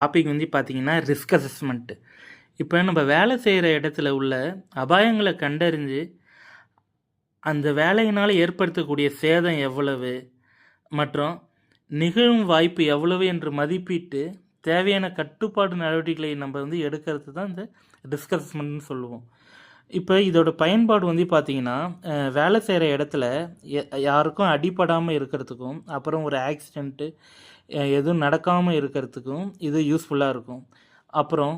Topic வந்து பார்த்தீங்கன்னா, risk assessment. இப்ப நம்ம வேலை செய்ற இடத்துல உள்ள அபாயங்கள கண்டறிஞ்சு, அந்த வேலையினால ஏற்படுத்தக்கூடிய சேதம் எவ்வளவு? மற்றும் நிகழும் வாய்ப்பு எவ்வளவு என்று மதிப்பிட்டு, தேவையான கட்டுப்பாடு நடவடிக்கைகளை நம்ம வந்து எடுக்கிறது தான் இந்த ரிஸ்க் அசஸ்மெண்ட்னு சொல்லுவோம். இப்ப இதோட பயன்பாடு வந்து பார்த்தீங்கன்னா, வேலை செய்ற இடத்துல யாருக்கும் அடிபடாம இருக்கிறதுக்கும், அப்புறம் ஒரு ஆக்சிடென்ட்டு எதுவும் நடக்காம இருக்கிறதுக்கும் இது யூஸ்ஃபுல்லா இருக்கும். அப்புறம்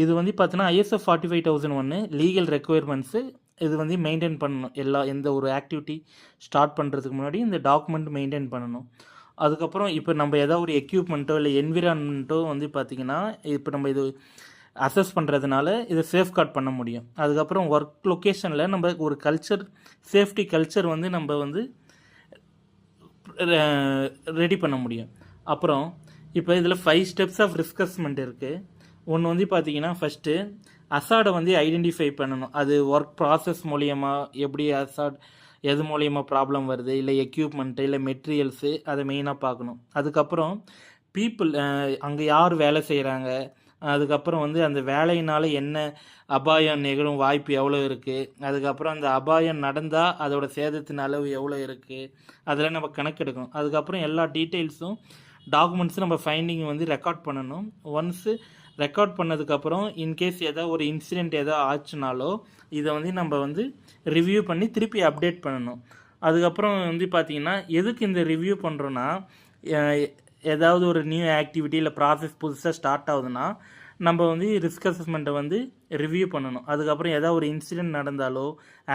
இது வந்து பார்த்தீங்கன்னா, ISO 45001 லீகல் ரெக்யர்மெண்ட்ஸு இது வந்து மெயின்டெயின் பண்ணணும். எந்த ஒரு ஆக்டிவிட்டி ஸ்டார்ட் பண்ணுறதுக்கு முன்னாடி இந்த டாக்குமெண்ட் மெயின்டெயின் பண்ணணும். அதுக்கப்புறம் இப்போ நம்ம ஏதாவது ஒரு எக்யூப்மெண்ட்டோ இல்லை என்விரான்மெண்ட்டோ வந்து பார்த்திங்கன்னா, இப்போ நம்ம இது அசஸ் பண்ணுறதுனால இதை சேஃப்கார்ட் பண்ண முடியும். அதுக்கப்புறம் ஒர்க் லொக்கேஷனில் நம்ம ஒரு சேஃப்டி கல்ச்சர் வந்து நம்ம வந்து ரெடி பண்ண முடியும். அப்புறம் இப்போ இதில் 5 ஸ்டெப்ஸ் ஆஃப் ரிஸ்க் அசஸ்மெண்ட் இருக்குது. ஒன்று வந்து பார்த்தீங்கன்னா, ஃபஸ்ட்டு அசாடை வந்து ஐடென்டிஃபை பண்ணணும். அது ஒர்க் ப்ராசஸ் மூலியமா எப்படி அசாட் எது மூலியமா ப்ராப்ளம் வருது, இல்லை எக்யூப்மெண்ட்டு இல்லை மெட்டீரியல்ஸு அதை மெயினாக பார்க்கணும். அதுக்கப்புறம் பீப்புள் அங்கே யார் வேலை செய்கிறாங்க, அதுக்கப்புறம் வந்து அந்த வேலையினால் என்ன அபாயம் நிகழும் வாய்ப்பு எவ்வளோ இருக்குது, அதுக்கப்புறம் அந்த அபாயம் நடந்தால் அதோட சேதத்தின் அளவு எவ்வளோ இருக்குது, அதெல்லாம் நம்ம கணக்கெடுக்கணும். அதுக்கப்புறம் எல்லா டீட்டெயில்ஸும் டாக்குமெண்ட்ஸும் நம்ம ஃபைண்டிங் வந்து ரெக்கார்ட் பண்ணணும். ஒன்ஸு ரெக்கார்ட் பண்ணதுக்கப்புறம் இன்கேஸ் ஏதாவது ஒரு இன்சிடெண்ட் ஏதாவது ஆச்சுனாலோ இதை வந்து நம்ம வந்து ரிவ்யூ பண்ணி திருப்பி அப்டேட் பண்ணணும். அதுக்கப்புறம் வந்து பார்த்திங்கன்னா, எதுக்கு இந்த ரிவ்யூ பண்ணுறோன்னா, ஏதாவது ஒரு நியூ ஆக்டிவிட்டி இல்லை ப்ராசஸ் புதுசாக ஸ்டார்ட் ஆகுதுன்னா நம்ம வந்து ரிஸ்க் அசஸ்மெண்ட்டை வந்து ரிவ்யூ பண்ணணும். அதுக்கப்புறம் ஏதாவது ஒரு இன்சிடெண்ட் நடந்தாலோ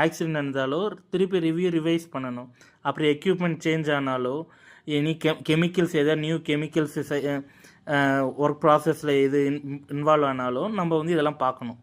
ஆக்சிடென்ட் நடந்தாலோ திருப்பி ரிவைஸ் பண்ணணும். அப்புறம் எக்யூப்மெண்ட் சேஞ்ச் ஆனாலோ எனி கெமிக்கல்ஸ் ஏதாவது நியூ கெமிக்கல்ஸ் ஒர்க் ப்ராசஸில் எது இன்வால்வ் ஆனாலும் நம்ம வந்து இதெல்லாம் பார்க்கணும்.